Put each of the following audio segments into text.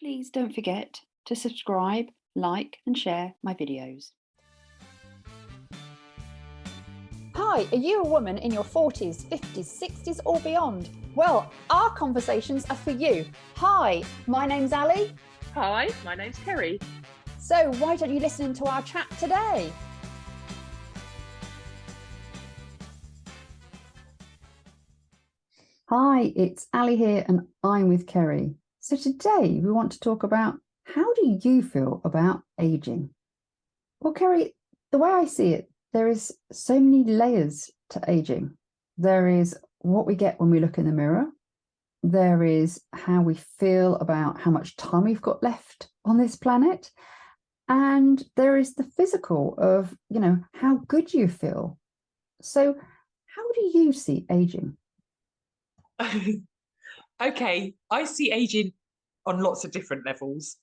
Please don't forget to subscribe, like and share my videos. Hi, are you a woman in your 40s, 50s, 60s or beyond? Well, our conversations are for you. Hi, my name's Ali. Hi, my name's Kerry. So why don't you listen to our chat today? Hi, it's Ali here and I'm with Kerry. So today we want to talk about how do you feel about aging? Well, Kerry, the way I see it, there is so many layers to aging. There is what we get when we look in the mirror. There is how we feel about how much time we've got left on this planet. And there is the physical of, how good you feel. So how do you see aging? Okay, I see aging on lots of different levels.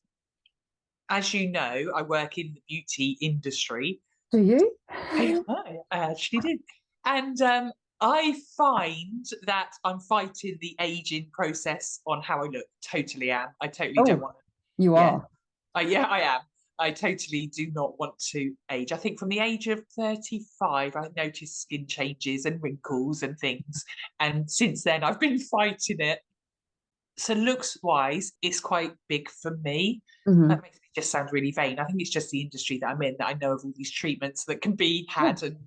As you know, I work in the beauty industry. Do you? I actually do. And I find that I'm fighting the aging process on how I look. Totally am. I totally don't want to. You are? Yeah, I am. I totally do not want to age. I think from the age of 35, I noticed skin changes and wrinkles and things. And since then, I've been fighting it. So looks-wise, it's quite big for me. Mm-hmm. That makes me just sound really vain. I think it's just the industry that I'm in that I know of all these treatments that can be had and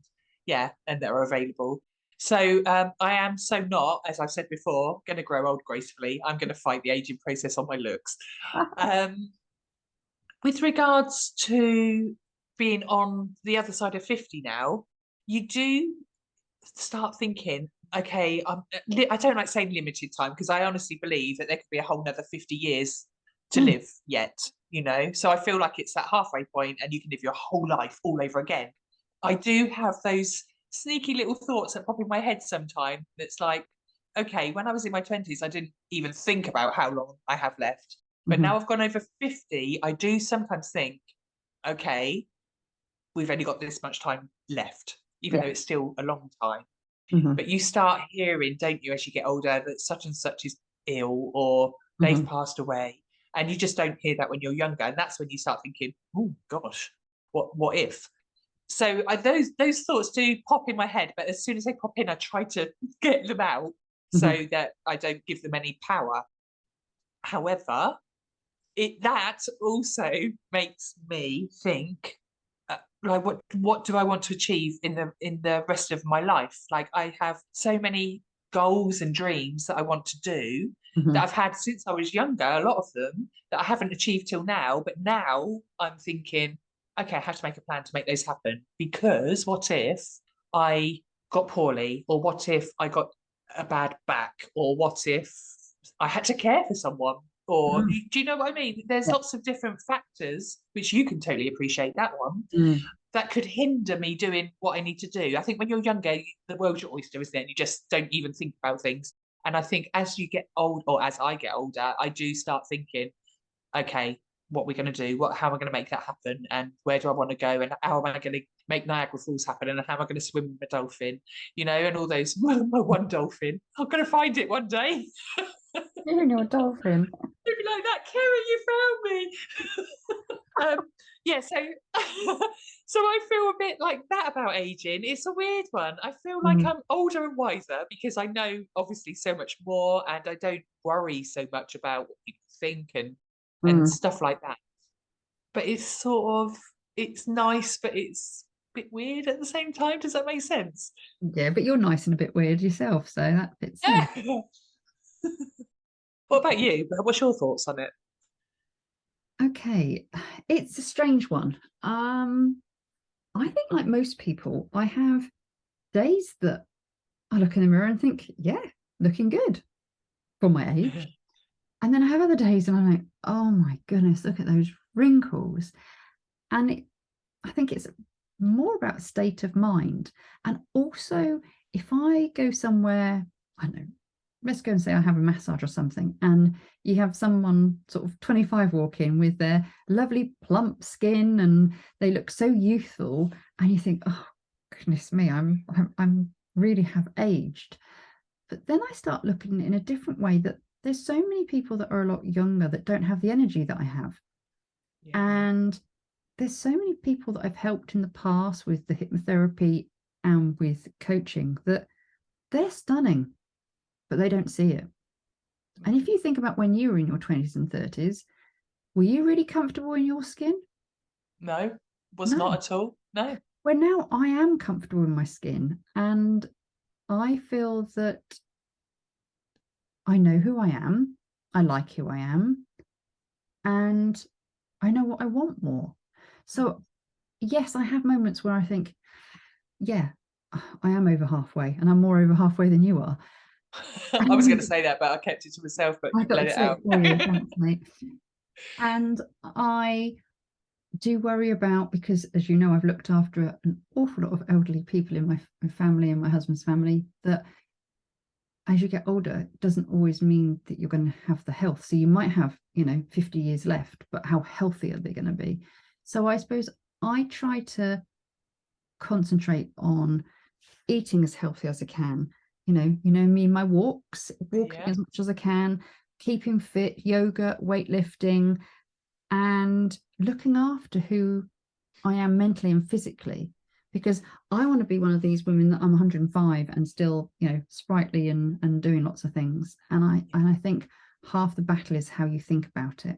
that are available. So I am so not, as I've said before, going to grow old gracefully. I'm going to fight the aging process on my looks. With regards to being on the other side of 50 now, you do start thinking, okay, I don't like saying limited time because I honestly believe that there could be a whole nother 50 years to live yet, So I feel like it's that halfway point and you can live your whole life all over again. I do have those sneaky little thoughts that pop in my head sometimes. That's like, okay, when I was in my 20s, I didn't even think about how long I have left. But now I've gone over 50, I do sometimes think, okay, we've only got this much time left, even though it's still a long time. But you start hearing, don't you, as you get older, that such and such is ill or they've passed away. And you just don't hear that when you're younger. And that's when you start thinking, oh, gosh, what if? So those thoughts do pop in my head. But as soon as they pop in, I try to get them out so that I don't give them any power. However, that also makes me think, like, what do I want to achieve in the rest of my life? Like, I have so many goals and dreams that I want to do that I've had since I was younger, a lot of them that I haven't achieved till now. But now I'm thinking, okay, I have to make a plan to make those happen, because what if I got poorly, or what if I got a bad back, or what if I had to care for someone? Or do you know what I mean? There's lots of different factors, which you can totally appreciate that one, that could hinder me doing what I need to do. I think when you're younger, the world's your oyster, isn't it? And you just don't even think about things. And I think as you get old, or as I get older, I do start thinking, okay, what we're going to do, how am I going to make that happen? And where do I want to go? And how am I going to make Niagara Falls happen? And how am I going to swim with my dolphin? And all those, my one dolphin. I'm going to find it one day. You and your dolphin. It'd be like that, Kerry, you found me. So I feel a bit like that about aging. It's a weird one. I feel like I'm older and wiser because I know obviously so much more, and I don't worry so much about what people think and stuff like that. But it's sort of, it's nice, but it's a bit weird at the same time. Does that make sense? Yeah, but you're nice and a bit weird yourself, so that fits in. What about you? What's your thoughts on it? Okay, it's a strange one. I think, like most people, I have days that I look in the mirror and think, yeah, looking good for my age. And then I have other days and I'm like, oh my goodness, look at those wrinkles. And I think it's more about state of mind. And also, if I go somewhere, I don't know, let's go and say I have a massage or something, and you have someone sort of 25 walk in with their lovely plump skin and they look so youthful, and you think, oh goodness me, I'm really have aged. But then I start looking in a different way, that there's so many people that are a lot younger that don't have the energy that I have. Yeah. And there's so many people that I've helped in the past with the hypnotherapy and with coaching that they're stunning, but they don't see it. And if you think about when you were in your 20s and 30s, were you really comfortable in your skin? No, was No. not at all. No. Well, now I am comfortable in my skin, and I feel that I know who I am, I like who I am, and I know what I want more. So yes, I have moments where I think, yeah, I am over halfway, and I'm more over halfway than you are. I was going to say that, but I kept it to myself, but I you've got let to it say out. it for you, thanks, mate. And I do worry about, because as you know, I've looked after an awful lot of elderly people in my family and my husband's family, that as you get older, it doesn't always mean that you're going to have the health. So you might have, 50 years left, but how healthy are they going to be? So I suppose I try to concentrate on eating as healthy as I can. Me, my walks, walking Yeah. as much as I can, keeping fit, yoga, weightlifting, and looking after who I am mentally and physically, because I want to be one of these women that I'm 105 and still, sprightly and doing lots of things. And I think half the battle is how you think about it.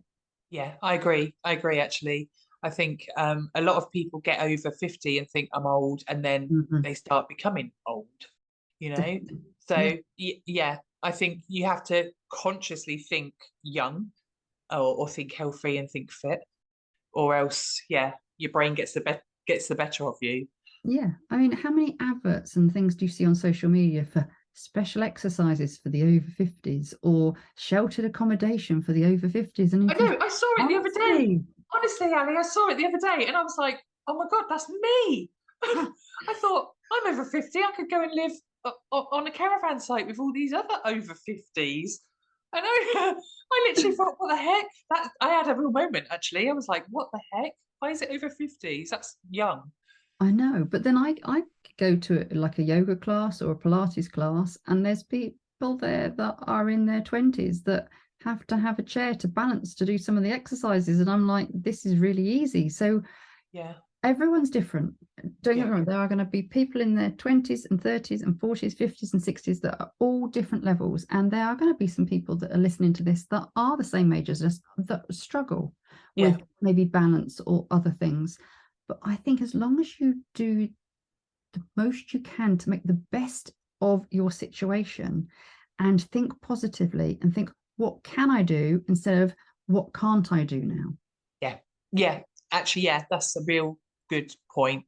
Yeah, I agree. Actually. I think a lot of people get over 50 and think I'm old, and then Mhm. they start becoming old, Definitely. So yeah, I think you have to consciously think young, or think healthy and think fit, or else, yeah, your brain gets the better of you. Yeah. I mean, how many adverts and things do you see on social media for special exercises for the over 50s or sheltered accommodation for the over 50s? And you I think, know, I saw it the other day. honestly, Honestly, Ali, I saw it the other day, and I was like, oh my God, that's me. I thought, I'm over 50. I could go and live on a caravan site with all these other over 50s. And I literally thought, what the heck? I had a real moment, actually. I was like, what the heck? Why is it over 50s? That's young. I know, but then I go to like a yoga class or a Pilates class, and there's people there that are in their 20s that have to have a chair to balance to do some of the exercises. And I'm like, this is really easy. So Yeah. everyone's different. Don't get me Yeah. wrong, there are going to be people in their 20s and 30s and 40s, 50s and 60s that are all different levels. And there are going to be some people that are listening to this that are the same age as us that struggle with maybe balance or other things. But I think as long as you do the most you can to make the best of your situation and think positively and think, what can I do instead of what can't I do now? Yeah. Actually, yeah, that's a real good point.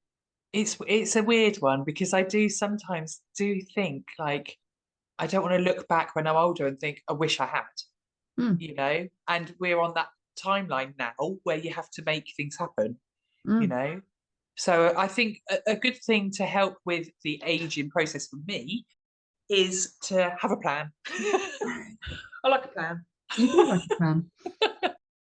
It's a weird one, because I do sometimes think, like, I don't want to look back when I'm older and think, I wish I had, and we're on that timeline now where you have to make things happen, So I think a good thing to help with the aging process for me is to have a plan. I like a plan. You do like a plan.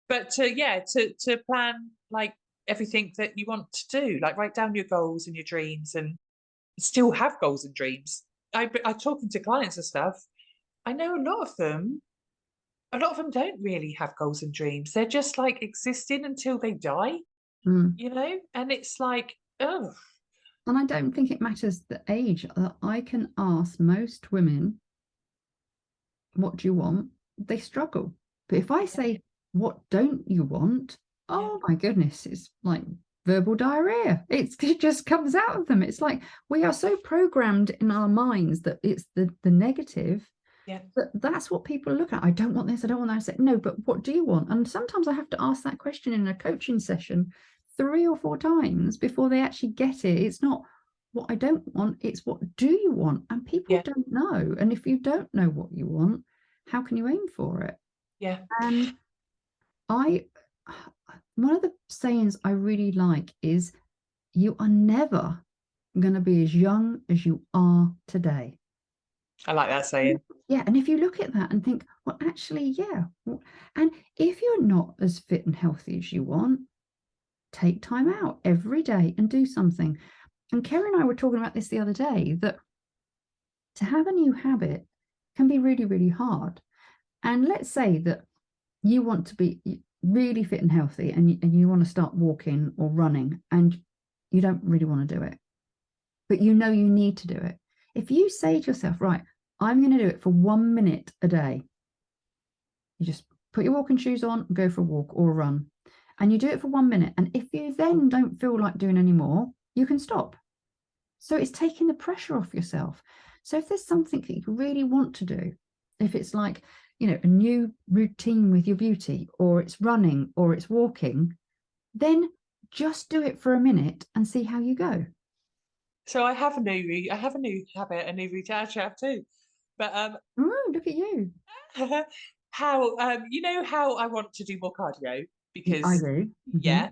But to plan, like, everything that you want to do, like write down your goals and your dreams, and still have goals and dreams. I talking to clients and stuff. I know a lot of them don't really have goals and dreams. They're just like existing until they die, and it's like, oh. And I don't think it matters the age. I can ask most women, what do you want? They struggle. But if I say, what don't you want? Oh my goodness, it's like verbal diarrhea. It just comes out of them. It's like we are so programmed in our minds that it's the negative. Yeah. That's what people look at. I don't want this, I don't want that. I say, no, but what do you want? And sometimes I have to ask that question in a coaching session 3 or 4 times before they actually get it. It's not what I don't want, it's what do you want? And people don't know. And if you don't know what you want, how can you aim for it? Yeah. And one of the sayings I really like is, you are never going to be as young as you are today. I like that saying. Yeah. And if you look at that and think, well, actually, yeah. And if you're not as fit and healthy as you want, take time out every day and do something. And Kerry and I were talking about this the other day, that to have a new habit can be really, really hard. And let's say that you want to be really fit and healthy, and you want to start walking or running, and you don't really want to do it, but you know you need to do it. If you say to yourself, right, I'm going to do it for 1 minute a day, you just put your walking shoes on and go for a walk or a run, and you do it for 1 minute. And if you then don't feel like doing any more, you can stop. So it's taking the pressure off yourself. So if there's something that you really want to do, if it's like, you know, a new routine with your beauty, or it's running, or it's walking, then just do it for a minute and see how you go. So I have a new habit, a new routine. Actually, I have two. But Oh, look at you. how you know how I want to do more cardio I because do. yeah,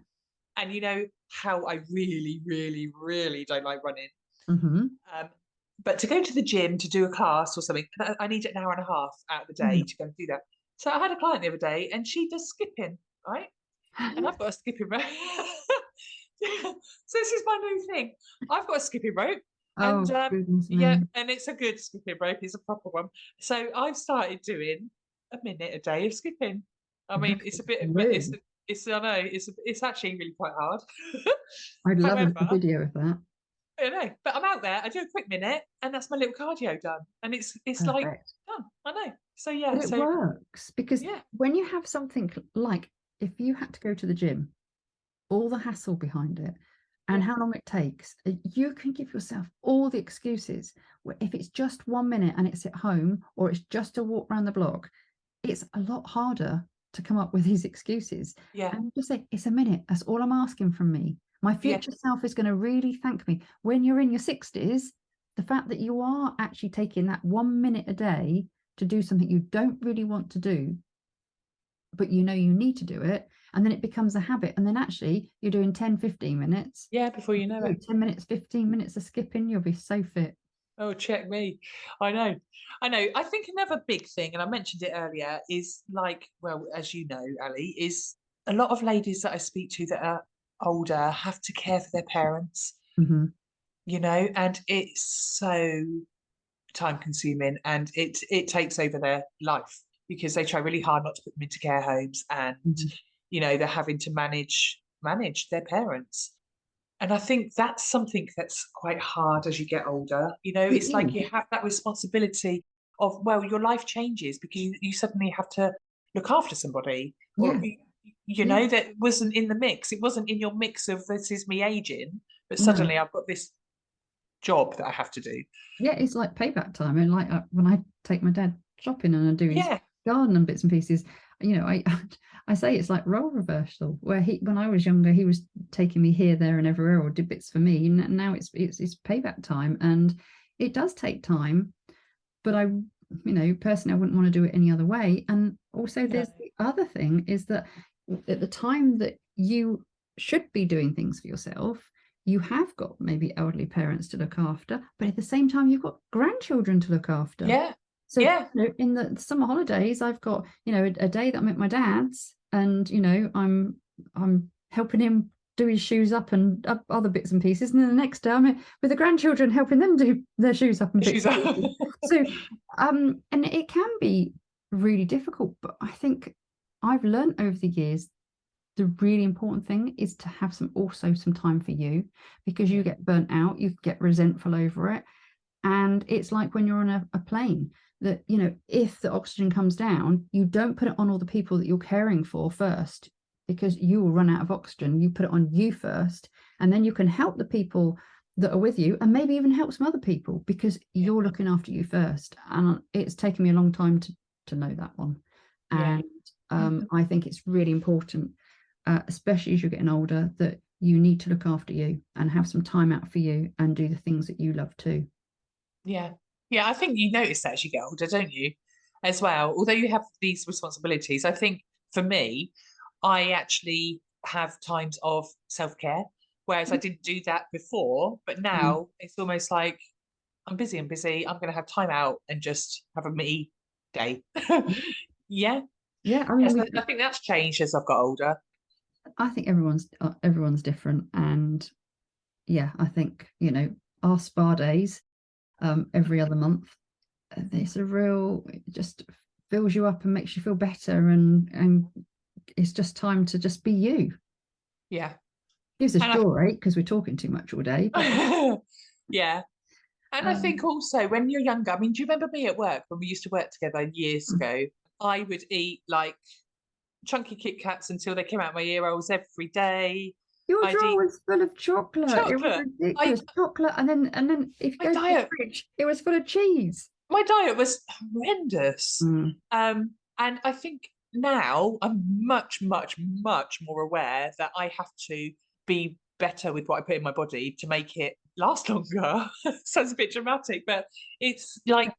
and you know how I really, really, really don't like running. Mm-hmm. But to go to the gym to do a class or something, I need an hour and a half out of the day to go and do that. So I had a client the other day, and she does skipping, right? And I've got a skipping rope. So this is my new thing. I've got a skipping rope, and Oh, goodness yeah, me. and it's a good skipping rope. It's a proper one. So I've started doing a minute a day of skipping. I mean, it's a bit, but Really? it's I know it's actually really quite hard. I'd love a However, video of that. I know, but I'm out there. I do a quick minute, and that's my little cardio done, and it's like Perfect. done. I know. So yeah, But it so works, because yeah, when you have something like, if you had to go to the gym, all the hassle behind it and yeah, how long it takes, you can give yourself all the excuses. If it's just 1 minute and it's at home, or it's just a walk around the block, it's a lot harder to come up with these excuses. yeah, And just say, it's a minute, that's all I'm asking from me. My yeah, future self is going to really thank me. When you're in your 60s, the fact that you are actually taking that 1 minute a day to do something you don't really want to do, but you know you need to do it, and then it becomes a habit, and then actually you're doing 10-15 minutes. yeah. Before you know it. 10 minutes, 15 minutes of skipping, you'll be so fit. Oh, check me. I know. I know. I think another big thing, and I mentioned it earlier, is like, well, as you know, Ali, is a lot of ladies that I speak to that are older have to care for their parents, Mm-hmm. you know, and it's so time consuming, and it takes over their life because they try really hard not to put them into care homes, and Mm-hmm. you know, they're having to manage their parents. And I think that's something that's quite hard as you get older. You know, It it's like is. you have that responsibility of, well, your life changes because you suddenly have to look after somebody, or, Yeah, you yeah, know, that wasn't in the mix. It wasn't in your mix of this is me aging, but no. suddenly I've got this job that I have to do. Yeah, it's like payback time. And like, when I take my dad shopping and I do his Yeah, garden and bits and pieces, you know, I I say it's like role reversal, where when I was younger, he was taking me here, there, and everywhere, or did bits for me. And now it's payback time, and it does take time. But you know, personally, I wouldn't want to do it any other way. And also, no, there's the other thing, is that at the time that you should be doing things for yourself, you have got maybe elderly parents to look after, but at the same time, you've got grandchildren to look after. yeah, So, yeah, you know, in the summer holidays, I've got, you know, a day that I'm at my dad's, and you know, I'm helping him do his shoes up and other bits and pieces, and then the next day I'm with the grandchildren helping them do their shoes up and bits she's and pieces. So, and it can be really difficult, but I think I've learned over the years the really important thing is to have some time for you, because you get burnt out, you get resentful over it. And it's like when you're on a plane, that, you know, if the oxygen comes down, you don't put it on all the people that you're caring for first, because you will run out of oxygen. You put it on you first, and then you can help the people that are with you, and maybe even help some other people, because you're looking after you first. And it's taken me a long time to know that one. yeah, And I think it's really important, especially as you're getting older, that you need to look after you and have some time out for you and do the things that you love too. yeah, yeah. I think you notice that as you get older, don't you? As well, although you have these responsibilities, I think for me, I actually have times of self-care, whereas I didn't do that before. But Mm. now it's almost like I'm busy. I'm going to have time out and just have a me day. Yeah. Yeah, I mean, Yes, I think that's changed as I've got older. I think everyone's different, and yeah, I think, you know, our spa days every other month, it's a real just fills you up and makes you feel better, and it's just time to just be you. Yeah. Gives us And joy because we're talking too much all day. But yeah. And I think also when you're younger, I mean, do you remember me at work when we used to work together years ago? I would eat like chunky Kit Kats until they came out my ear holes every day. your I'd drawer eat was full of chocolate. It was chocolate. ridiculous. Chocolate, and then if you My go to the diet, fridge, it was full of cheese. my diet was horrendous. And I think now I'm much, much, much more aware that I have to be better with what I put in my body to make it last longer. Sounds a bit dramatic, but it's like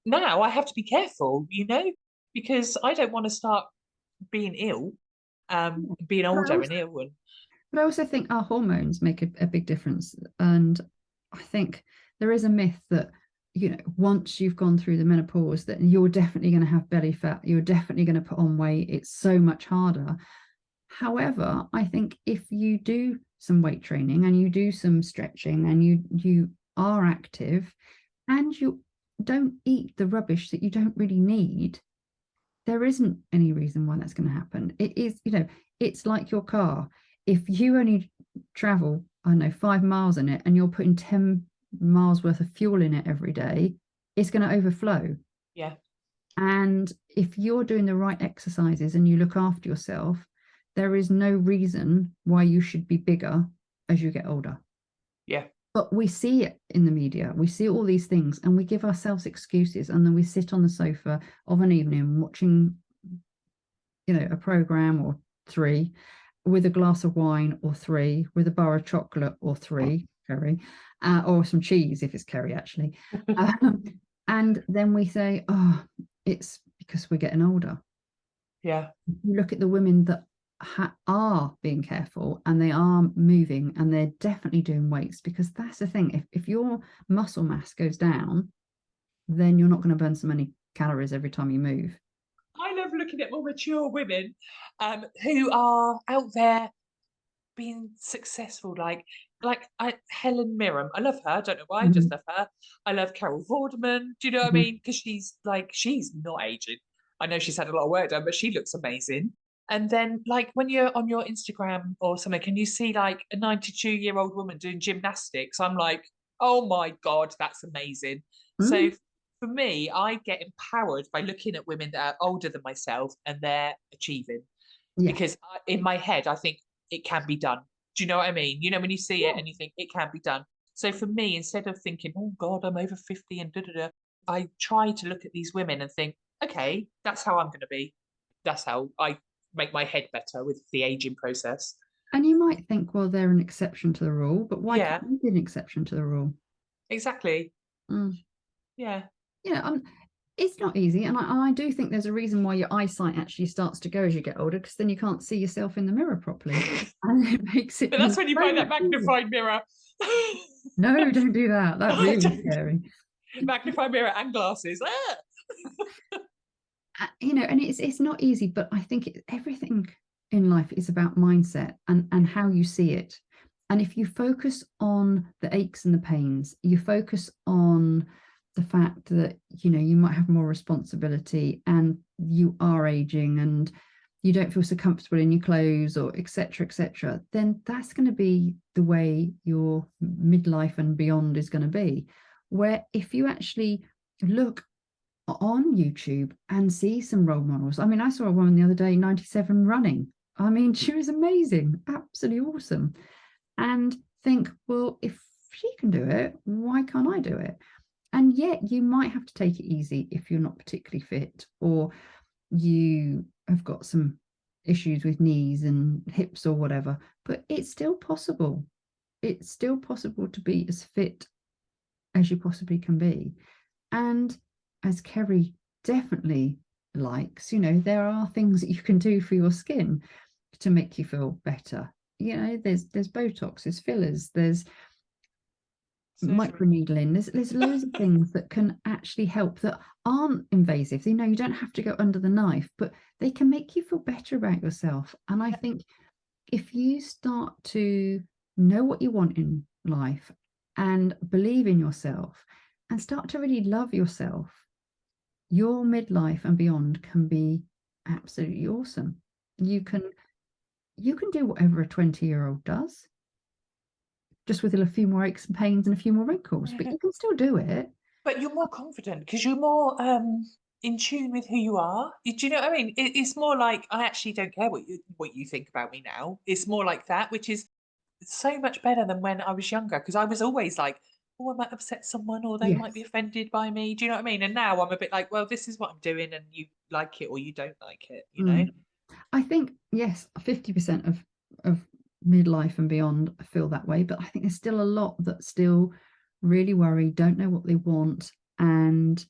now I have to be careful, because I don't want to start being ill, being older and ill. But I also think our hormones make a big difference. And I think there is a myth that, once you've gone through the menopause, that you're definitely going to have belly fat, you're definitely going to put on weight, it's so much harder. However, I think if you do some weight training and you do some stretching and you are active and you don't eat the rubbish that you don't really need, there isn't any reason why that's going to happen. It is, it's like your car. If you only travel, I don't know, 5 miles in it, and you're putting 10 miles worth of fuel in it every day, it's going to overflow. Yeah. And if you're doing the right exercises and you look after yourself, there is no reason why you should be bigger as you get older. Yeah. But we see it in the media. We see all these things and we give ourselves excuses, and then we sit on the sofa of an evening watching, a program or 3 with a glass of wine, or 3 with a bar of chocolate, or 3 curry, or some cheese if it's curry actually. And then we say, oh, it's because we're getting older. Yeah. You look at the women that are being careful and they are moving and they're definitely doing weights, because that's the thing. If your muscle mass goes down, then you're not going to burn so many calories every time you move. I love looking at more mature women who are out there being successful, like Helen Mirren. I love her. I don't know why. I just love her. I love Carol Vorderman. Do you know what I mean? Because she's not aging. I know she's had a lot of work done, but she looks amazing. And then, like, when you're on your Instagram or something, can you see like a 92-year-old woman doing gymnastics? I'm like, oh my God, that's amazing. So for me, I get empowered by looking at women that are older than myself and they're achieving. Yeah. Because in my head, I think it can be done. Do you know what I mean? When you see it and you think it can be done. So for me, instead of thinking, oh God, I'm over 50 and da-da-da, I try to look at these women and think, okay, that's how I'm going to be. That's how I make my head better with the aging process. And you might think, well, they're an exception to the rule, but why can't you be an exception to the rule? Exactly. Yeah. It's not easy, and I do think there's a reason why your eyesight actually starts to go as you get older, because then you can't see yourself in the mirror properly, and it makes it. But that's when you buy that magnifying mirror. No, don't do that. That's really scary. Magnifying mirror and glasses. And it's not easy, but I think everything in life is about mindset and how you see it. And if you focus on the aches and the pains, you focus on the fact that, you might have more responsibility and you are aging and you don't feel so comfortable in your clothes, or etc., then that's going to be the way your midlife and beyond is going to be. Where if you actually look on YouTube and see some role models. I mean, I saw a woman the other day, 97, running. I mean, she was amazing, absolutely awesome. And think, well, if she can do it, why can't I do it? And yet you might have to take it easy if you're not particularly fit, or you have got some issues with knees and hips or whatever, but it's still possible. It's still possible to be as fit as you possibly can be. And as Kerry definitely likes, there are things that you can do for your skin to make you feel better. There's Botox, there's fillers, there's microneedling, there's loads of things that can actually help, that aren't invasive. You don't have to go under the knife, but they can make you feel better about yourself. And I think if you start to know what you want in life and believe in yourself and start to really love yourself, your midlife and beyond can be absolutely awesome. You can do whatever a 20-year-old does, just with a few more aches and pains and a few more wrinkles, but you can still do it. But you're more confident because you're more in tune with who you are. Do you know what I mean? It's more like, I actually don't care what you think about me now. It's more like that, which is so much better than when I was younger, because I was always like, oh, I might upset someone, or they might be Yes. offended by me. Do you know what I mean? And now I'm a bit like, well, this is what I'm doing, and you like it or you don't like it, you know? I think, yes, 50% of midlife and beyond feel that way, but I think there's still a lot that still really worry, don't know what they want, and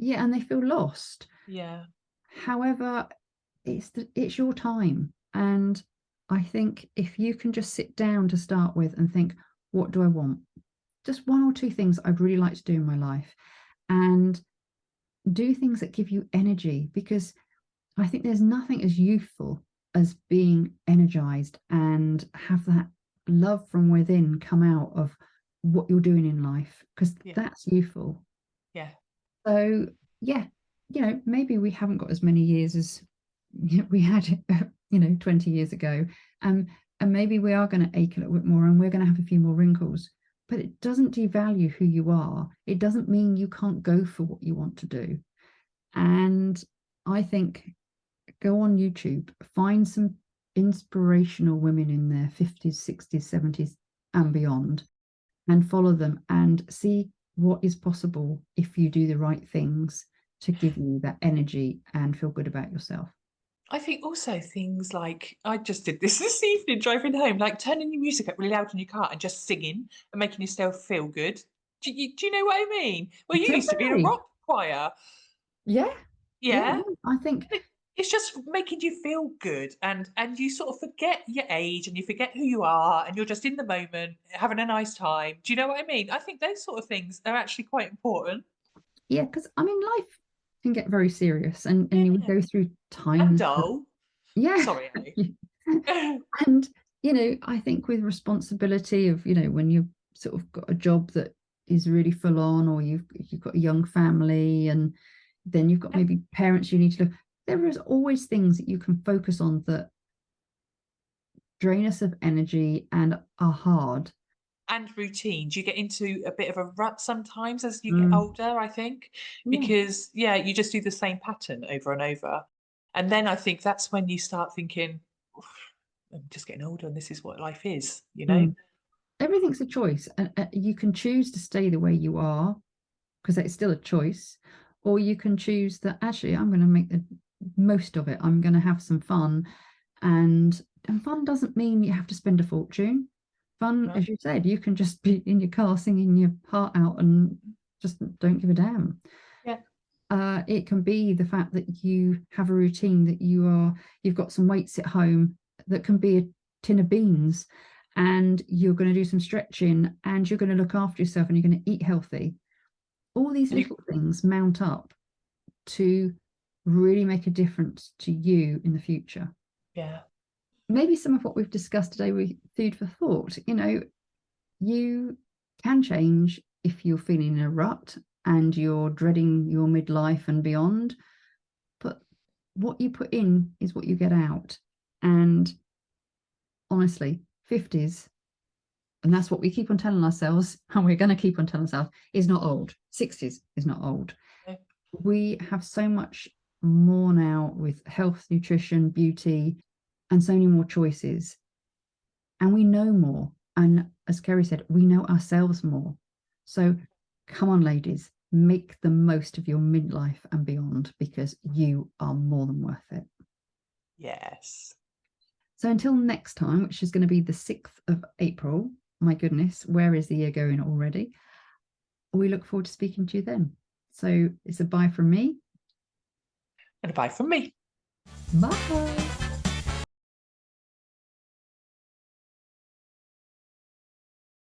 and they feel lost. Yeah. However, it's your time, and I think if you can just sit down to start with and think, what do I want? Just one or two things I'd really like to do in my life, and do things that give you energy, because I think there's nothing as youthful as being energized and have that love from within come out of what you're doing in life, because Yeah. that's youthful. Yeah. So yeah, maybe we haven't got as many years as we had 20 years ago, and maybe we are going to ache a little bit more and we're going to have a few more wrinkles, but it doesn't devalue who you are. It doesn't mean you can't go for what you want to do. And I think, go on YouTube, find some inspirational women in their 50s, 60s, 70s and beyond, and follow them and see what is possible if you do the right things to give you that energy and feel good about yourself. I think also things like, I just did this evening driving home, like turning your music up really loud in your car and just singing and making yourself feel good. Do you know what I mean? Well, you used to be in a Totally. rock choir. Yeah. Yeah. I think It's just making you feel good, and you sort of forget your age and you forget who you are, and you're just in the moment having a nice time. Do you know what I mean? I think those sort of things are actually quite important. because I mean, life can get very serious, and you Yeah. go through And times dull. yeah. Sorry, Ali. And I think with responsibility of when you've sort of got a job that is really full on, or you've got a young family, and then you've got maybe parents you need to look, there is always things that you can focus on that drain us of energy and are hard. And routines. You get into a bit of a rut sometimes as you get Mm, older, I think, yeah. because you just do the same pattern over and over. And then I think that's when you start thinking, "Oof, I'm just getting older and this is what life is, you know? Everything's a choice, and you can choose to stay the way you are, because it's still a choice, or you can choose that actually I'm going to make the most of it, I'm going to have some fun. And fun doesn't mean you have to spend a fortune. Fun, No. as you said, you can just be in your car singing your heart out and just don't give a damn. Yeah. It can be the fact that you have a routine, that you've got some weights at home, that can be a tin of beans, and you're going to do some stretching, and you're going to look after yourself, and you're going to eat healthy. All these And you, little things mount up to really make a difference to you in the future. yeah. Maybe some of what we've discussed today with food for thought. You can change if you're feeling in a rut and you're dreading your midlife and beyond, but what you put in is what you get out. And honestly, 50s, and that's what we keep on telling ourselves, and we're going to keep on telling ourselves, is not old. 60s is not old. No. We have so much more now with health, nutrition, beauty, and so many more choices. And we know more. And as Kerry said, we know ourselves more. So come on, ladies, make the most of your midlife and beyond, because you are more than worth it. Yes. So until next time, which is going to be the 6th of April, my goodness, where is the year going already? We look forward to speaking to you then. So it's a bye from me. And a bye from me. Bye.